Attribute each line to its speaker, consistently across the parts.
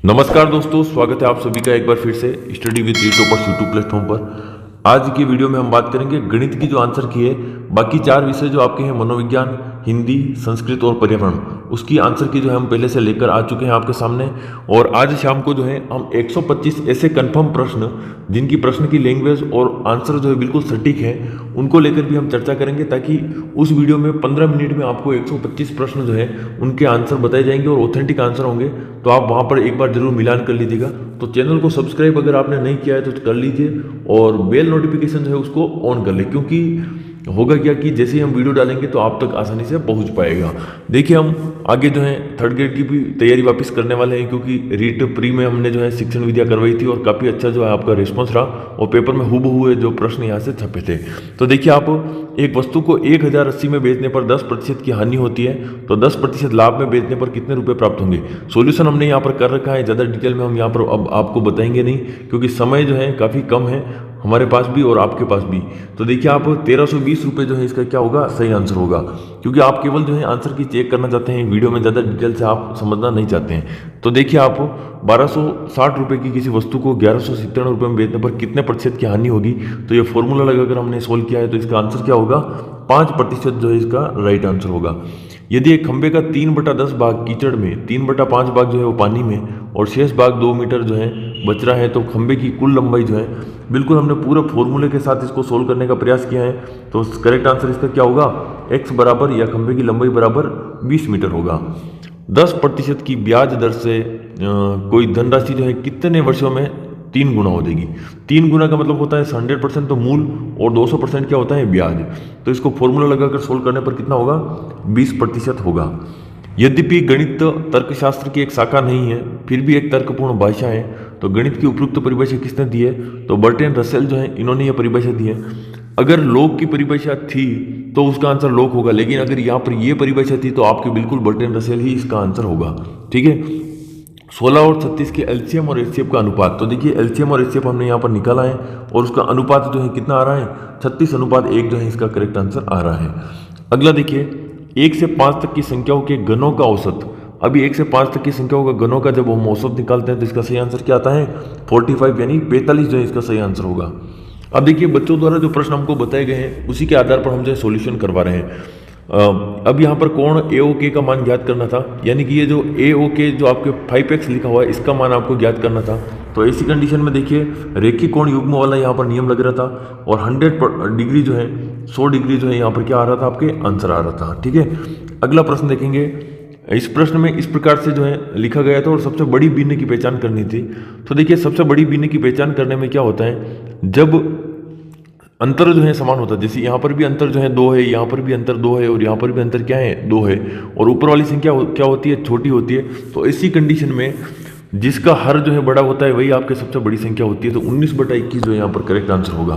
Speaker 1: नमस्कार दोस्तों, स्वागत है आप सभी का एक बार फिर से study with toppers YouTube platform पर। आज की वीडियो में हम बात करेंगे गणित की जो आंसर की है। बाकी चार विषय जो आपके हैं मनोविज्ञान, हिंदी, संस्कृत और पर्यावरण, उसकी आंसर की जो है हम पहले से लेकर आ चुके हैं आपके सामने। और आज शाम को जो है हम 125 ऐसे कंफर्म प्रश्न जिनकी प्रश्न की लैंग्वेज और आंसर जो है बिल्कुल सटीक है, उनको लेकर भी हम चर्चा करेंगे, ताकि उस वीडियो में 15 मिनट में आपको 125 प्रश्न जो है उनके आंसर बताए जाएंगे और ऑथेंटिक आंसर होंगे। तो आप वहाँ पर एक बार जरूर मिलान कर लीजिएगा। तो चैनल को सब्सक्राइब अगर आपने नहीं किया है तो कर लीजिए और बेल नोटिफिकेशन जो है उसको ऑन कर ले, क्योंकि होगा क्या कि जैसे ही हम वीडियो डालेंगे तो आप तक आसानी से पहुंच पाएगा। देखिए, हम आगे जो है थर्ड ग्रेड की भी तैयारी वापस करने वाले हैं, क्योंकि रीट प्री में हमने जो है शिक्षण विद्या करवाई थी और काफ़ी अच्छा जो है आपका रिस्पॉन्स रहा और पेपर में हूबहू जो प्रश्न यहाँ से छपे थे। तो देखिए, आप एक वस्तु को 1080 में बेचने पर 10% की हानि होती है, तो 10% लाभ में बेचने पर कितने रुपए प्राप्त होंगे। सॉल्यूशन हमने यहाँ पर कर रखा है, ज़्यादा डिटेल में हम यहाँ पर अब आपको बताएंगे नहीं, क्योंकि समय जो है काफ़ी कम है हमारे पास भी और आपके पास भी। तो देखिए, आप 1320 रुपये जो है इसका क्या होगा, सही आंसर होगा, क्योंकि आप केवल जो है आंसर की चेक करना चाहते हैं, वीडियो में ज़्यादा डिटेल से आप समझना नहीं चाहते हैं। तो देखिए, आप 1260 रुपये की किसी वस्तु को 1197 रुपये में बेचने पर कितने प्रतिशत की हानि होगी। तो ये फॉर्मूला लगाकर हमने सोल्व किया है, तो इसका आंसर क्या होगा, 5% जो है इसका राइट आंसर होगा। यदि एक खंबे का 3/10 भाग कीचड़ में, 3/5 भाग जो है वो पानी में और शेष भाग 2 मीटर जो है बच रहा है, तो खंबे की कुल लंबाई जो है, बिल्कुल हमने पूरे फॉर्मूले के साथ इसको सोल्व करने का प्रयास किया है। तो करेक्ट आंसर इसका क्या होगा, x बराबर या खंबे की लंबाई बराबर 20 मीटर होगा। 10% की ब्याज दर से कोई धनराशि जो है कितने वर्षों में 3 गुना हो जाएगी। 3 गुना का मतलब होता है 100% तो मूल और 200% क्या होता है, ब्याज। तो इसको फॉर्मूला लगाकर सोल्व करने पर कितना होगा, 20% होगा। यद्यपि गणित तर्कशास्त्र की एक शाखा नहीं है, फिर भी एक तर्कपूर्ण भाषा है। तो गणित की उपयुक्त परिभाषा किसने दी है, तो बर्टन रसेल जो है इन्होंने यह परिभाषा दी है। अगर लोक की परिभाषा थी तो उसका आंसर लोक होगा, लेकिन अगर यहाँ पर यह परिभाषा थी तो आपके बिल्कुल बर्टन रसेल ही इसका आंसर होगा। ठीक है। 16 और 36 के एलसीएम और एचसीएफ का अनुपात। तो देखिए, एलसीएम और एचसीएफ हमने यहाँ पर निकाला है और उसका अनुपात जो है कितना आ रहा है, 36:1 जो है इसका करेक्ट आंसर आ रहा है। अगला देखिए, 1 से 5 तक की संख्याओं के गणों का औसत। अभी 1 से 5 तक की संख्याओं का गणों का जब हम औसत निकालते हैं तो इसका सही आंसर क्या आता है, 45 यानी 45 जो है इसका सही आंसर होगा। अब देखिए, बच्चों द्वारा जो प्रश्न हमको बताए गए हैं उसी के आधार पर हम जो है सोल्यूशन करवा रहे हैं। अब यहाँ पर कोण AOK का मान ज्ञात करना था, यानी कि ये जो AOK जो आपके 5x लिखा हुआ है इसका मान आपको ज्ञात करना था। तो ऐसी कंडीशन में देखिए, रेखीय कोण युग्म वाला यहाँ पर नियम लग रहा था और 100 डिग्री जो है, 100 डिग्री जो है यहाँ पर क्या आ रहा था, आपके आंसर आ रहा था। ठीक है। अगला प्रश्न देखेंगे। इस प्रश्न में इस प्रकार से जो है लिखा गया था और सबसे बड़ी भिन्न की पहचान करनी थी। तो देखिए, सबसे बड़ी भिन्न की पहचान करने में क्या होता है, जब अंतर जो है समान होता है, जैसे यहाँ पर भी अंतर जो है 2 है, यहाँ पर भी अंतर 2 है और यहाँ पर भी अंतर क्या है, 2 है, और ऊपर वाली संख्या क्या होती है, छोटी होती है। तो इसी कंडीशन में जिसका हर जो है बड़ा होता है वही आपके सबसे बड़ी संख्या होती है। तो 19/21 जो यहाँ पर करेक्ट आंसर होगा।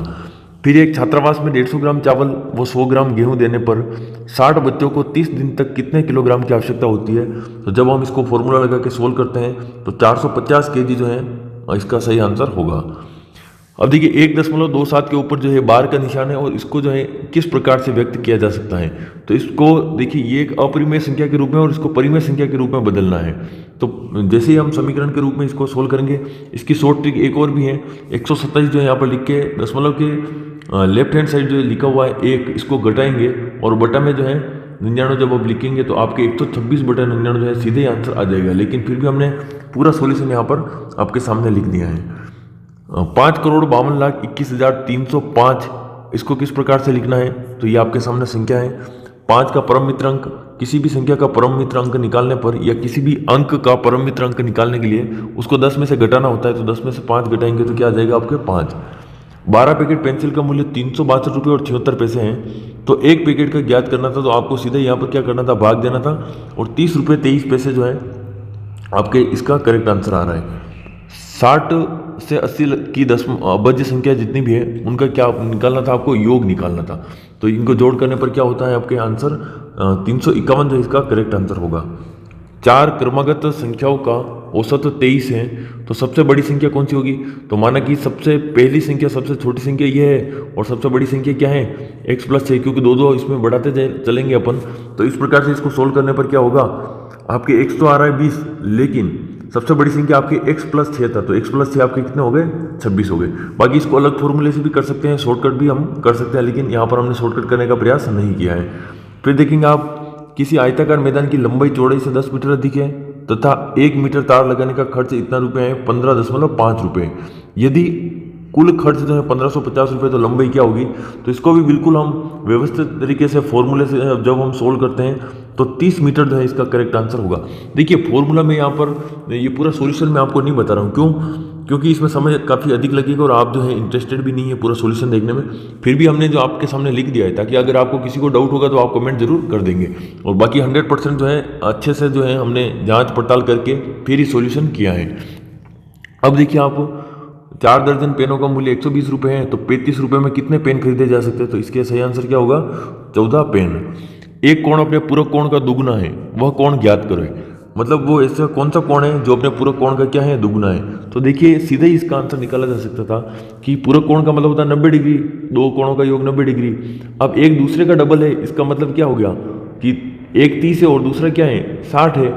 Speaker 1: फिर एक छात्रावास में 150 ग्राम चावल व 100 ग्राम गेहूं देने पर 60 बच्चों को 30 दिन तक कितने किलोग्राम की आवश्यकता होती है। तो जब हम इसको फॉर्मूला लगा के सोल्व करते हैं तो 450 kg जो है इसका सही आंसर होगा। अब देखिए, 1.27 के ऊपर जो है बार का निशान है और इसको जो है किस प्रकार से व्यक्त किया जा सकता है। तो इसको देखिए, ये एक अपरिमेय संख्या के रूप में और इसको परिमेय संख्या के रूप में बदलना है। तो जैसे ही हम समीकरण के रूप में इसको सोल्व करेंगे, इसकी शॉर्ट ट्रिक एक और भी है। 127 जो है यहाँ पर लिख के दशमलव के लेफ्ट हैंड साइड जो है लिखा हुआ है 1, इसको घटाएंगे और बटा में जो है 99 जब आप लिखेंगे तो आपके 126/99 जो है सीधे आंसर आ जाएगा। लेकिन फिर भी हमने पूरा सोल्यूशन यहाँ पर आपके सामने लिख दिया है। 5,52,21,305 इसको किस प्रकार से लिखना है, तो ये आपके सामने संख्या है। 5 का परम मित्र अंक, किसी भी संख्या का परम मित्र अंक निकालने पर या किसी भी अंक का परम मित्र अंक निकालने के लिए उसको 10 में से घटाना होता है। तो 10 में से 5 घटाएंगे तो क्या आ जाएगा, आपके 5। 12 पैकेट पेंसिल का मूल्य 362 रुपये और 76 पैसे हैं। तो एक पैकेट का ज्ञात करना था, तो आपको सीधे यहाँ पर क्या करना था, भाग देना था और 30 रुपये 23 पैसे जो है आपके इसका करेक्ट आंसर आ रहा है। 60 से 80 की अभज्य संख्या जितनी भी है उनका क्या निकालना था, आपको योग निकालना था। तो इनको जोड़ करने पर क्या होता है, आपके आंसर 351 जो इसका करेक्ट आंसर होगा। 4 क्रमागत संख्याओं का औसत 23 है। तो सबसे बड़ी संख्या कौन सी होगी, तो माना कि सबसे पहली संख्या सबसे छोटी संख्या ये है और सबसे बड़ी संख्या क्या है, x + 6, क्योंकि दो इसमें बढ़ाते चलेंगे अपन। तो इस प्रकार से इसको सोल्व करने पर क्या होगा, आपके x तो आ रहा है 20, लेकिन सबसे बड़ी संख्या आपकी x+6 था, तो x+6 आपके कितने हो गए, 26 हो गए। बाकी इसको अलग फॉर्मूले से भी कर सकते हैं, शॉर्टकट भी हम कर सकते हैं, लेकिन यहाँ पर हमने शॉर्टकट करने का प्रयास नहीं किया है। फिर देखेंगे आप किसी आयताकार मैदान की लंबाई चौड़ाई से 10 मीटर अधिक है तथा 1 मीटर तार लगाने का खर्च इतना रुपये है, 15.5 रुपये। यदि कुल खर्च जो है 1550 रुपये, तो लंबाई क्या होगी, तो इसको भी बिल्कुल हम व्यवस्थित तरीके से फॉर्मूले से जब हम सोल्व करते हैं तो 30 मीटर जो है इसका करेक्ट आंसर होगा। देखिए फॉर्मूला में यहाँ पर ये पूरा सॉल्यूशन मैं आपको नहीं बता रहा हूँ, क्यों, क्योंकि इसमें समय काफ़ी अधिक लगेगा और आप जो है इंटरेस्टेड भी नहीं है पूरा सॉल्यूशन देखने में। फिर भी हमने जो आपके सामने लिख दिया है, ताकि अगर आपको किसी को डाउट होगा तो आप कमेंट जरूर कर देंगे। और बाकी 100% जो है अच्छे से जो है हमने जाँच पड़ताल करके फिर ही सॉल्यूशन किया है। अब देखिए आप 4 दर्जन पेनों का मूल्य 120 रुपये है, तो 35 रुपये में कितने पेन खरीदे जा सकते हैं, तो इसके सही आंसर क्या होगा, 14 पेन। एक कोण अपने पूरक कोण का दुगुना है, वह कोण ज्ञात करो। मतलब वो ऐसा कौन सा कोण है जो अपने पूरक कोण का क्या है, दुगुना है। तो देखिए सीधे ही इसका आंसर निकाला जा सकता था कि पूरक कोण का मतलब होता है 90 डिग्री, दो कोणों का योग 90 डिग्री। अब एक दूसरे का डबल है, इसका मतलब क्या हो गया कि एक 30 है और दूसरा क्या है 60 है,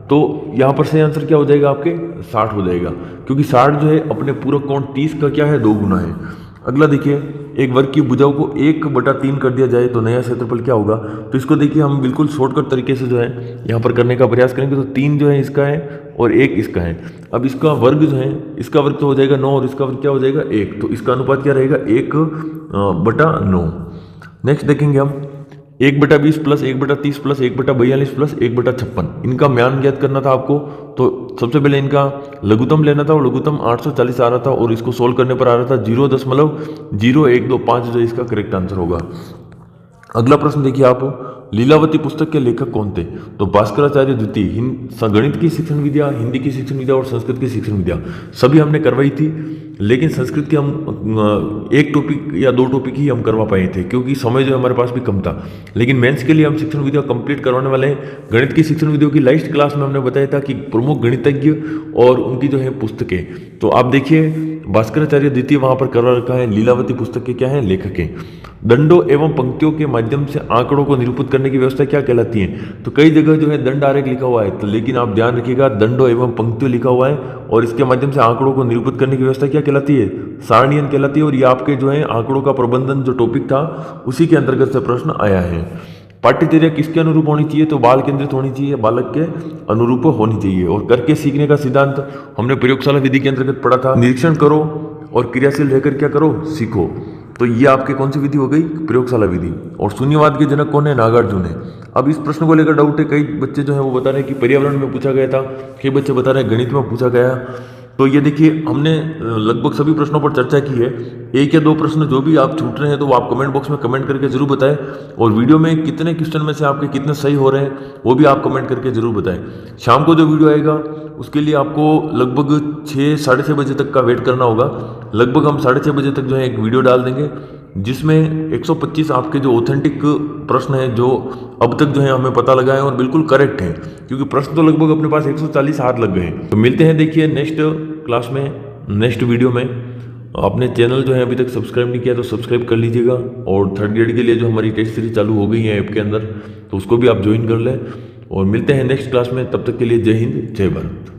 Speaker 1: तो यहाँ पर सही आंसर क्या हो जाएगा, आपके 60 हो जाएगा, क्योंकि 60 जो है अपने पूरक कोण 30 का क्या है, 2 गुना है। अगला देखिए, एक वर्ग की भुजाओं को 1/3 कर दिया जाए तो नया क्षेत्रफल क्या होगा। तो इसको देखिए हम बिल्कुल शॉर्टकट तरीके से जो है यहाँ पर करने का प्रयास करेंगे। तो 3 जो है इसका है और 1 इसका है। अब इसका वर्ग जो है, इसका वर्ग तो हो जाएगा 9 और इसका वर्ग क्या हो जाएगा 1, तो इसका अनुपात क्या रहेगा 1/9। नेक्स्ट देखेंगे हम 1/20 प्लस 1/30 प्लस 1/42 प्लस 1/56, इनका मान ज्ञात करना था आपको। तो सबसे पहले इनका लघुत्तम लेना था और लघुत्तम 840 आ रहा था और इसको सोल्व करने पर आ रहा था 0.0125, जो इसका करेक्ट आंसर होगा। अगला प्रश्न देखिए आप, लीलावती पुस्तक के लेखक कौन थे। तो भास्कराचार्य द्वितीय गणित की शिक्षण विद्या, हिंदी की शिक्षण विद्या और संस्कृत की शिक्षण विद्या सभी हमने करवाई थी, लेकिन संस्कृत की हम 1 टॉपिक या 2 टॉपिक ही हम करवा पाए थे, क्योंकि समय जो हमारे पास भी कम था। लेकिन मेंस के लिए हम शिक्षण विद्या कंप्लीट करवाने वाले हैं। गणित की शिक्षण विद्या की लास्ट क्लास में हमने बताया था कि प्रमुख गणितज्ञ और उनकी जो है पुस्तकें, तो आप देखिए भास्कराचार्य द्वितीय वहां पर करवा रखा है, लीलावती पुस्तक के क्या है, लेखक हैं। दंडों एवं पंक्तियों के माध्यम से आंकड़ों को निरूपित करने की व्यवस्था क्या कहलाती है। तो कई जगह जो है दंड आरेख लिखा हुआ है, तो लेकिन आप ध्यान रखिएगा दंडों एवं पंक्तियों लिखा हुआ है और इसके माध्यम से आंकड़ों को निरूपित करने की व्यवस्था क्या कहलाती है, सारणियन कहलाती है। और ये आपके जो है आंकड़ों का प्रबंधन जो टॉपिक था उसी के अंतर्गत से प्रश्न आया है। पाठ्यचर्या किसके अनुरूप होनी चाहिए, तो बाल केंद्रित होनी चाहिए, बालक के अनुरूप होनी चाहिए। और करके सीखने का सिद्धांत हमने प्रयोगशाला विधि के अंतर्गत पढ़ा था। निरीक्षण करो और क्रियाशील रहकर क्या करो, सीखो। तो ये आपके कौन सी विधि हो गई, प्रयोगशाला विधि। और शून्यवाद के जनक कौन है, नागार्जुन है। अब इस प्रश्न को लेकर डाउट है, कई बच्चे जो है वो बता रहे हैं कि पर्यावरण में पूछा गया था, कई बच्चे बता रहे हैं गणित में पूछा गया। तो ये देखिए हमने लगभग सभी प्रश्नों पर चर्चा की है। 1 या 2 प्रश्न जो भी आप छूट रहे हैं तो वो आप कमेंट बॉक्स में कमेंट करके जरूर बताएं। और वीडियो में कितने क्वेश्चन में से आपके कितने सही हो रहे हैं वो भी आप कमेंट करके जरूर बताएं। शाम को जो वीडियो आएगा उसके लिए आपको लगभग 6 साढ़े 6 बजे तक का वेट करना होगा। लगभग हम 6:30 बजे तक जो है एक वीडियो डाल देंगे, जिसमें 125 आपके जो ऑथेंटिक प्रश्न हैं जो अब तक जो है हमें पता लगा है और बिल्कुल करेक्ट है, क्योंकि प्रश्न तो लगभग अपने पास 140 हाथ लग गए हैं। तो मिलते हैं देखिए नेक्स्ट क्लास में, नेक्स्ट वीडियो में। आपने चैनल जो है अभी तक सब्सक्राइब नहीं किया तो सब्सक्राइब कर लीजिएगा। और 3rd ग्रेड के लिए जो हमारी टेस्ट सीरीज चालू हो गई है ऐप के अंदर, तो उसको भी आप ज्वाइन कर लें। और मिलते हैं नेक्स्ट क्लास में, तब तक के लिए जय हिंद जय भारत।